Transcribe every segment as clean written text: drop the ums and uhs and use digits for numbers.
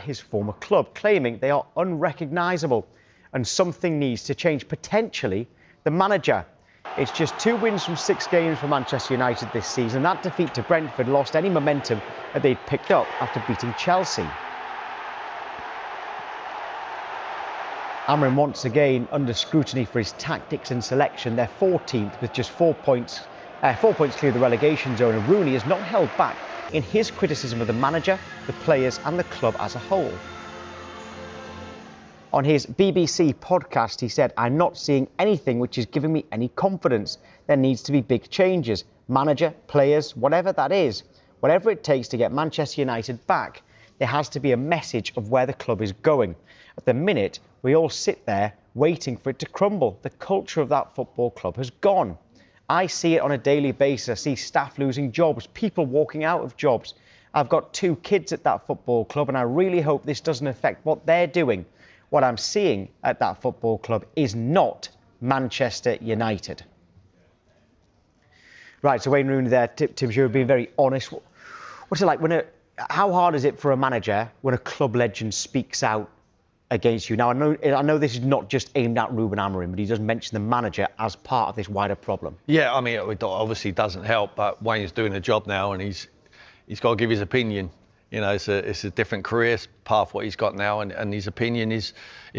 his former club, claiming they are unrecognisable and something needs to change, potentially the manager. It's just 2 wins from 6 games for Manchester United this season. That defeat to Brentford lost any momentum that they'd picked up after beating Chelsea. Amorim once again under scrutiny for his tactics and selection. They're 14th with just 4 points clear of the relegation zone, and Rooney has not held back in his criticism of the manager, the players and the club as a whole. On his BBC podcast, he said, "I'm not seeing anything which is giving me any confidence. There needs to be big changes. Manager, players, whatever that is. Whatever it takes to get Manchester United back. There has to be a message of where the club is going. At the minute, we all sit there waiting for it to crumble. The culture of that football club has gone. I see it on a daily basis. I see staff losing jobs, people walking out of jobs. I've got 2 kids at that football club, and I really hope this doesn't affect what they're doing. What I'm seeing at that football club is not Manchester United." Right, so Wayne Rooney there, Tim, you've been very honest. What's it like how hard is it for a manager when a club legend speaks out against you? Now, I know this is not just aimed at Rúben Amorim, but he does mention the manager as part of this wider problem. Yeah, I mean, it obviously doesn't help, but Wayne's doing a job now, and he's got to give his opinion. You know, it's a different career path what he's got now, and his opinion is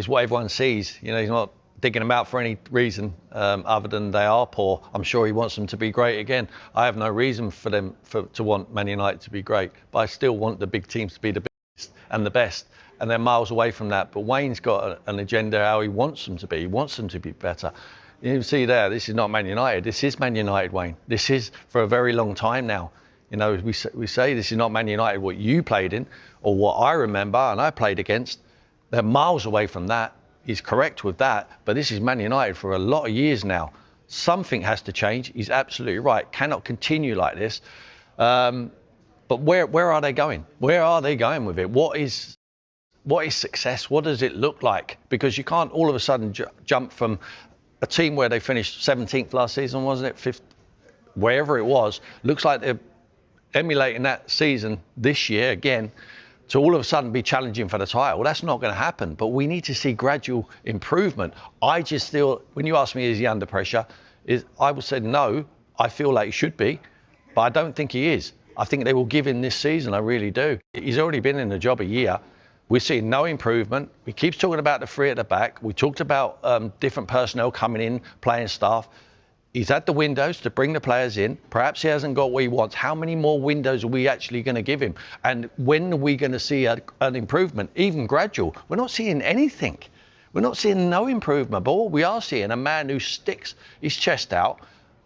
what everyone sees. You know, he's not digging them out for any reason other than they are poor. I'm sure he wants them to be great again. I have no reason for them to want Man United to be great, but I still want the big teams to be the biggest and the best, and they're miles away from that. But Wayne's got an agenda how he wants them to be. He wants them to be better. You see there, this is not Man United. This is Man United, Wayne. This is for a very long time now. You know, we say this is not Man United what you played in or what I remember and I played against. They're miles away from that. He's correct with that. But this is Man United for a lot of years now. Something has to change. He's absolutely right. Cannot continue like this. But where are they going? Where are they going with it? What is success? What does it look like? Because you can't all of a sudden jump from a team where they finished 17th last season, wasn't it? 5th, wherever it was. Looks like they're emulating that season this year again to all of a sudden be challenging for the title. Well, that's not going to happen, but we need to see gradual improvement. I just feel, when you ask me, is he under pressure? I would say no, I feel like he should be, but I don't think he is. I think they will give him this season, I really do. He's already been in the job a year. We're seeing no improvement. He keeps talking about the 3 at the back. We talked about different personnel coming in, playing staff. He's at the windows to bring the players in. Perhaps he hasn't got what he wants. How many more windows are we actually going to give him? And when are we going to see an improvement, even gradual? We're not seeing anything. We're not seeing no improvement. But what we are seeing, a man who sticks his chest out,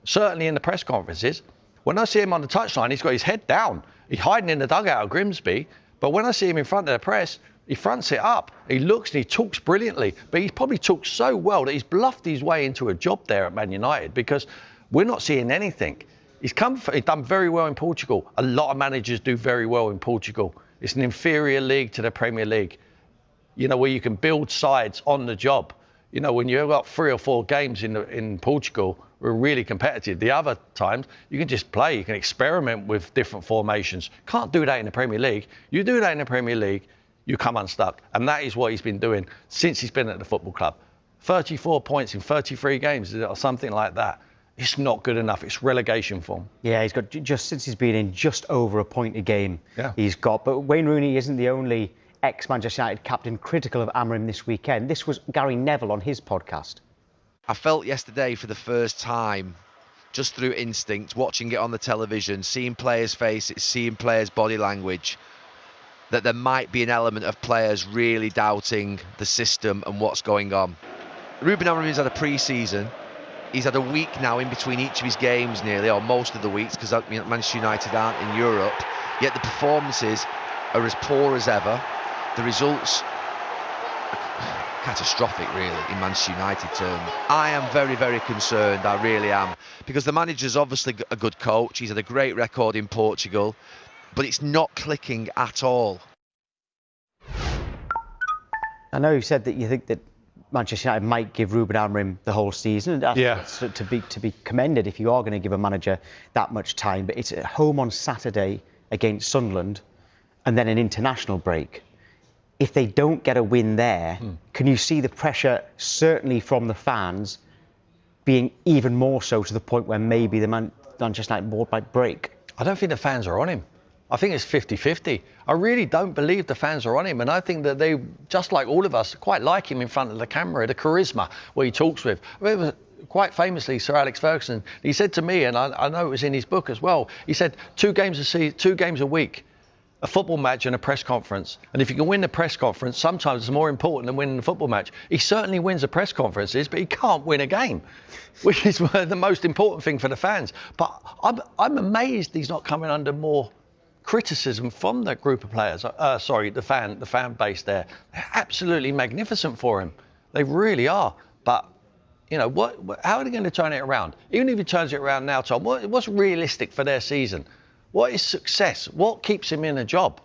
certainly in the press conferences. When I see him on the touchline, he's got his head down. He's hiding in the dugout at Grimsby. But when I see him in front of the press, he fronts it up. He looks and he talks brilliantly. But he's probably talked so well that he's bluffed his way into a job there at Man United because we're not seeing anything. He's done very well in Portugal. A lot of managers do very well in Portugal. It's an inferior league to the Premier League, you know, where you can build sides on the job. You know, when you've got 3 or 4 games in Portugal, we're really competitive. The other times, you can just play. You can experiment with different formations. Can't do that in the Premier League. You do that in the Premier League, you come unstuck. And that is what he's been doing since he's been at the football club. 34 points in 33 games or something like that. It's not good enough. It's relegation form. Yeah, he's got, just since he's been in, just over a point a game he's got. But Wayne Rooney isn't the only ex-Manchester United captain critical of Amorim this weekend. This was Gary Neville on his podcast. I felt yesterday for the first time, just through instinct, watching it on the television, seeing players' faces, seeing players' body language, that there might be an element of players really doubting the system and what's going on. Rúben Amorim's had a pre-season. He's had a week now in between each of his games nearly, or most of the weeks, because Manchester United aren't in Europe. Yet the performances are as poor as ever. The results are catastrophic, really, in Manchester United terms. I am very, very concerned, I really am, because the manager's obviously a good coach. He's had a great record in Portugal, but it's not clicking at all. I know you said that you think that Manchester United might give Rúben Amorim the whole season. That's to be commended if you are going to give a manager that much time. But it's at home on Saturday against Sunderland and then an international break. if they don't get a win there, can you see the pressure, certainly from the fans, being even more so to the point where maybe the Manchester United board might break? I don't think the fans are on him. I think it's 50-50. I really don't believe the fans are on him. And I think that they, just like all of us, quite like him in front of the camera, the charisma, what he talks with. I mean, quite famously, Sir Alex Ferguson, he said to me, and I know it was in his book as well, he said 2 games a week, a football match and a press conference. And if you can win the press conference, sometimes it's more important than winning the football match. He certainly wins the press conferences, but he can't win a game, which is the most important thing for the fans. But I'm amazed he's not coming under more criticism from that group of players. The fan base there. They're absolutely magnificent for him. They really are. But you know, how are they going to turn it around? Even if he turns it around now, Tom, what's realistic for their season? What is success? What keeps him in a job?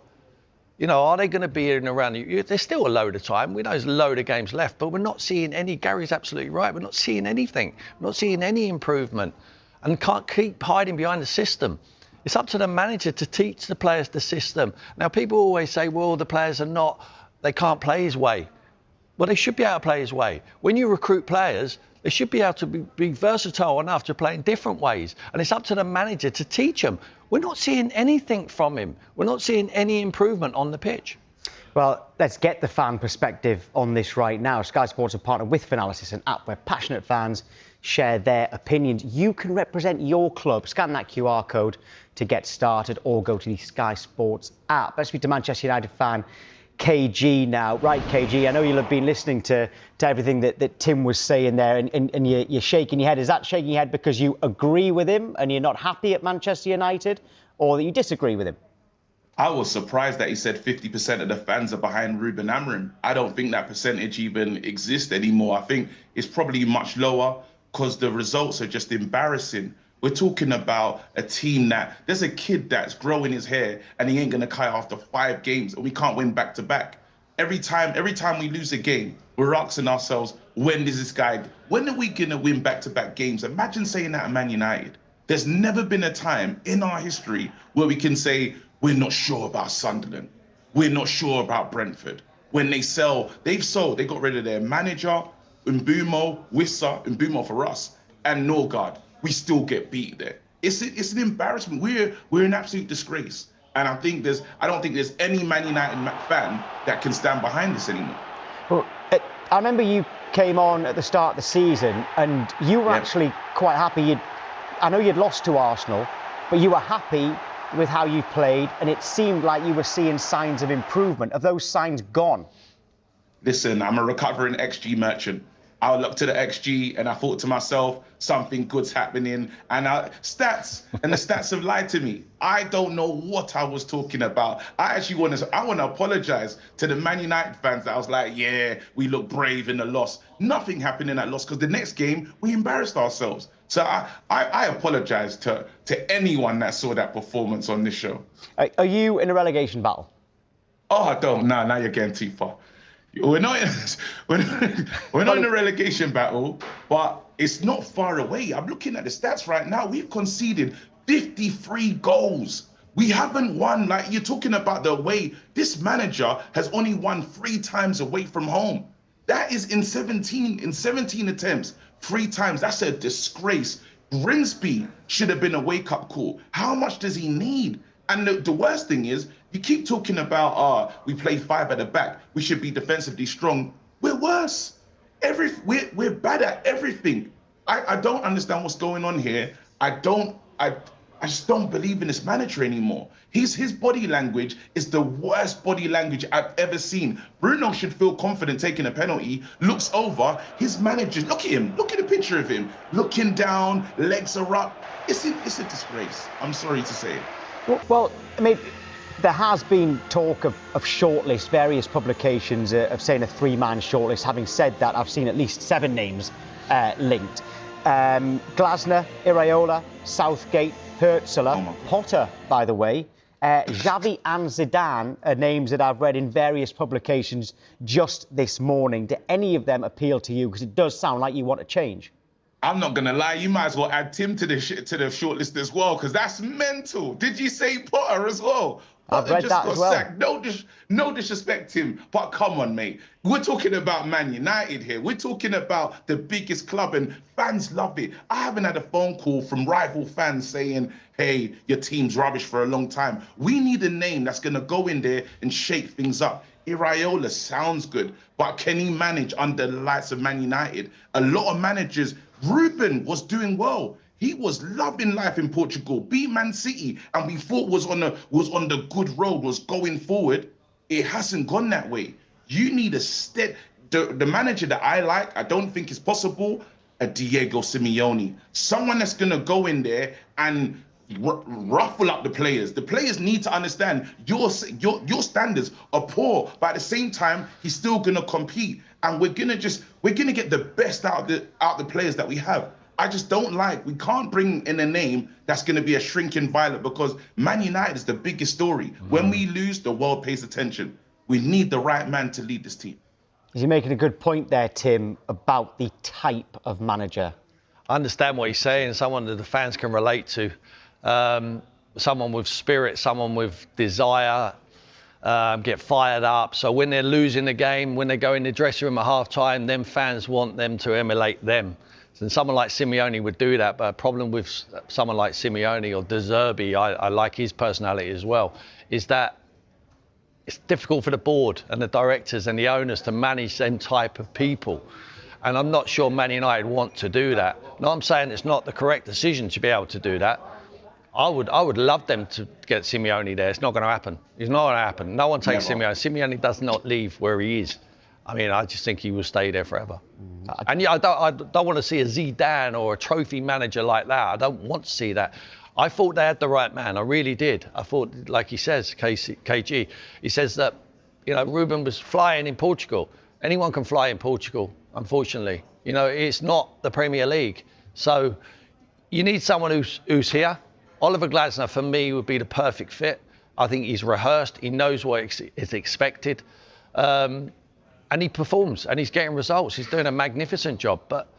You know, are they going to be in and around? There's still a load of time. We know there's a load of games left, but we're not seeing any. Gary's absolutely right. We're not seeing anything. We're not seeing any improvement, and can't keep hiding behind the system. It's up to the manager to teach the players the system. Now, people always say, well, the players they can't play his way. Well, they should be able to play his way. When you recruit players, they should be able to be versatile enough to play in different ways. And it's up to the manager to teach them. We're not seeing anything from him. We're not seeing any improvement on the pitch. Well, let's get the fan perspective on this right now. Sky Sports are partnered with Finalysis, an app where passionate fans share their opinions. You can represent your club. Scan that QR code to get started or go to the Sky Sports app. Let's speak to Manchester United fan KG now. Right, KG, I know you'll have been listening to everything that Tim was saying there, and you're shaking your head. Is that shaking your head because you agree with him and you're not happy at Manchester United, or that you disagree with him? I was surprised that he said 50% of the fans are behind Rúben Amorim. I don't think that percentage even exists anymore. I think it's probably much lower because the results are just embarrassing. We're talking about a team there's a kid that's growing his hair and he ain't going to cut after 5 games and we can't win back to back. Every time we lose a game, we're asking ourselves, when are we going to win back to back games? Imagine saying that at Man United. There's never been a time in our history where we can say, we're not sure about Sunderland. We're not sure about Brentford. When they got rid of their manager, Mbeumo for us, and Norgard. We still get beat there. It's an embarrassment. We're an absolute disgrace. And I don't think there's any Man United fan that can stand behind this anymore. Well, I remember you came on at the start of the season and you were actually quite happy. I know you'd lost to Arsenal, but you were happy with how you played, and it seemed like you were seeing signs of improvement. Have those signs gone? Listen, I'm a recovering XG merchant. I looked to the XG and I thought to myself, something good's happening. And the stats have lied to me. I don't know what I was talking about. I want to apologize to the Man United fans that I was like, yeah, we look brave in the loss. Nothing happened in that loss because the next game we embarrassed ourselves. So I apologize to anyone that saw that performance on this show. Are you in a relegation battle? Oh, I don't. No, now you're getting too far. We're not in a relegation battle, but it's not far away. I'm looking at the stats right now. We've conceded 53 goals. We haven't won. Like, you're talking about the away. This manager has only won 3 times away from home. That is in 17 attempts, 3 times. That's a disgrace. Grimsby should have been a wake-up call. How much does he need? And the worst thing is, you keep talking about, we play 5 at the back. We should be defensively strong. We're worse. We're bad at everything. I don't understand what's going on here. I just don't believe in this manager anymore. His body language is the worst body language I've ever seen. Bruno should feel confident taking a penalty, looks over, his manager, look at him, look at the picture of him, looking down, legs are up. It's a disgrace. I'm sorry to say it. Well, I mean, there has been talk of shortlist, various publications of saying a 3-man shortlist. Having said that, I've seen at least 7 names linked. Glasner, Iraola, Southgate, Hertzler, Potter, by the way, Xavi and Zidane are names that I've read in various publications just this morning. Do any of them appeal to you? Because it does sound like you want to change. I'm not gonna lie, you might as well add Tim to the shortlist as well, because that's mental. Did you say Potter as well? I've Potter read just that got as well. sacked. No disrespect, Tim, but come on, mate. We're talking about Man United here. We're talking about the biggest club, and fans love it. I haven't had a phone call from rival fans saying, "Hey, your team's rubbish," for a long time. We need a name that's gonna go in there and shake things up. Iraola sounds good, but can he manage under the lights of Man United? A lot of managers. Rúben was doing well. He was loving life in Portugal, beat Man City, and we thought was on the good road, was going forward. It hasn't gone that way. You need a step. The manager that I like, I don't think is possible, a Diego Simeone. Someone that's gonna go in there and ruffle up the players. The players need to understand your standards are poor, but at the same time, he's still gonna compete, and we're gonna get the best out of the players that we have. I just don't like. We can't bring in a name that's gonna be a shrinking violet, because Man United is the biggest story. When we lose, the world pays attention. We need the right man to lead this team. You're making a good point there, Tim, about the type of manager. I understand what he's saying. Someone that the fans can relate to. Someone with spirit, someone with desire, get fired up. So when they're losing the game, when they go in the dressing room at half-time, then fans want them to emulate them. And someone like Simeone would do that, but a problem with someone like Simeone or De Zerbi, I like his personality as well, is that it's difficult for the board and the directors and the owners to manage them type of people. And I'm not sure Man United want to do that. No, I'm saying it's not the correct decision to be able to do that. I would love them to get Simeone there. It's not going to happen. It's not going to happen. No one takes Simeone. Simeone does not leave where he is. I mean, I just think he will stay there forever. And yeah, I don't want to see a Zidane or a trophy manager like that. I don't want to see that. I thought they had the right man. I really did. I thought, like he says, KG, he says that, you know, Rúben was flying in Portugal. Anyone can fly in Portugal, unfortunately. You know, it's not the Premier League. So you need someone who's here. Oliver Glasner, for me, would be the perfect fit. I think he's rehearsed. He knows what is expected. And he performs, and he's getting results. He's doing a magnificent job. But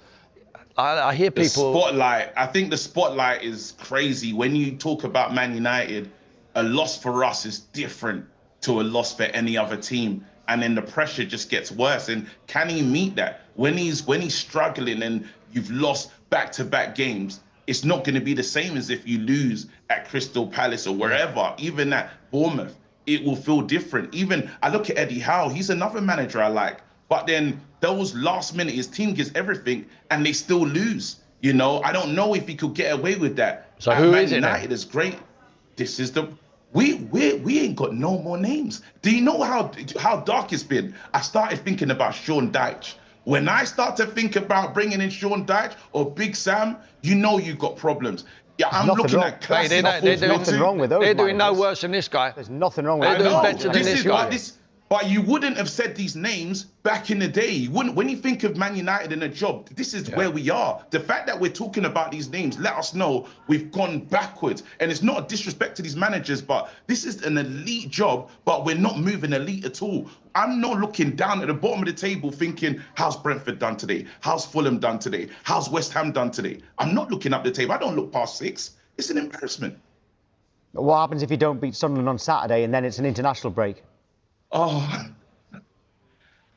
I hear people... The spotlight, I think the spotlight is crazy. When you talk about Man United, a loss for us is different to a loss for any other team. And then the pressure just gets worse. And can he meet that? When he's struggling and you've lost back-to-back games, it's not going to be the same as if you lose at Crystal Palace or wherever, even at Bournemouth. It will feel different. Even I look at Eddie Howe, he's another manager I like. But then those last minute, his team gives everything and they still lose. You know, I don't know if he could get away with that. So who is it? Man United is great. This is the we ain't got no more names. Do you know how dark it's been? I started thinking about Sean Dyche. When I start to think about bringing in Sean Dyche or Big Sam, you know you've got problems. Yeah, I'm looking at classic. There's nothing wrong with those. They're doing no worse than this guy. There's nothing wrong with They're doing better than this guy. But you wouldn't have said these names back in the day. You wouldn't. When you think of Man United in a job, this is where we are. The fact that we're talking about these names let us know we've gone backwards. And it's not a disrespect to these managers, but this is an elite job, but we're not moving elite at all. I'm not looking down at the bottom of the table thinking, how's Brentford done today? How's Fulham done today? How's West Ham done today? I'm not looking up the table. I don't look past 6. It's an embarrassment. What happens if you don't beat Sunderland on Saturday and then it's an international break? Oh,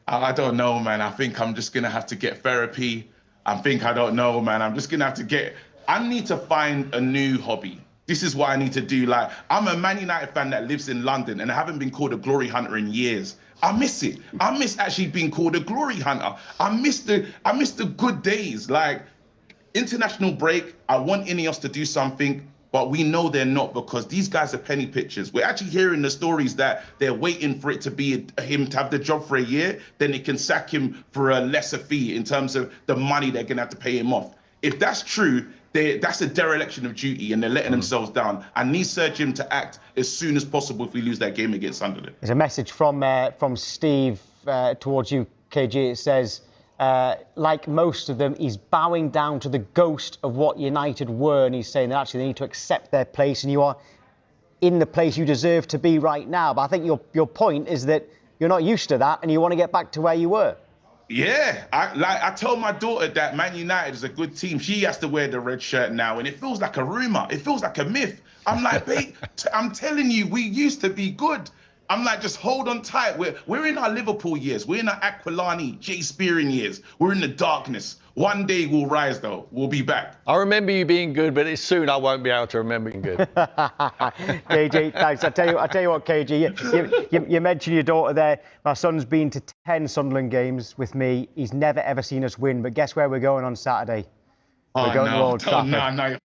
I don't know, man. I think I'm just going to have to get therapy. I don't know, man. I'm just going to have to I need to find a new hobby. This is what I need to do. Like, I'm a Man United fan that lives in London and I haven't been called a glory hunter in years. I miss it. I miss actually being called a glory hunter. I miss the good days. Like, international break, I want Ineos to do something. But we know they're not, because these guys are penny pitchers. We're actually hearing the stories that they're waiting for it to be him to have the job for a year, then they can sack him for a lesser fee in terms of the money they're going to have to pay him off. If that's true, that's a dereliction of duty and they're letting themselves down. I need Sir Jim to act as soon as possible if we lose that game against Sunderland. There's a message from Steve towards you, KG. It says, like most of them, he's bowing down to the ghost of what United were, and he's saying that actually they need to accept their place, and you are in the place you deserve to be right now. But I think your point is that you're not used to that and you want to get back to where you were. Yeah, I told my daughter that Man United is a good team. She has to wear the red shirt now, and it feels like a rumor. It feels like a myth. I'm like, babe, I'm telling you, we used to be good. I'm like, just hold on tight. We're in our Liverpool years. We're in our Aquilani, Jay Spearing years. We're in the darkness. One day we'll rise, though. We'll be back. I remember you being good, but it's soon I won't be able to remember you good. KG, thanks. I tell you what, KG, you mentioned your daughter there. My son's been to 10 Sunderland games with me. He's never ever seen us win. But guess where we're going on Saturday? We're going to Old Trafford. No,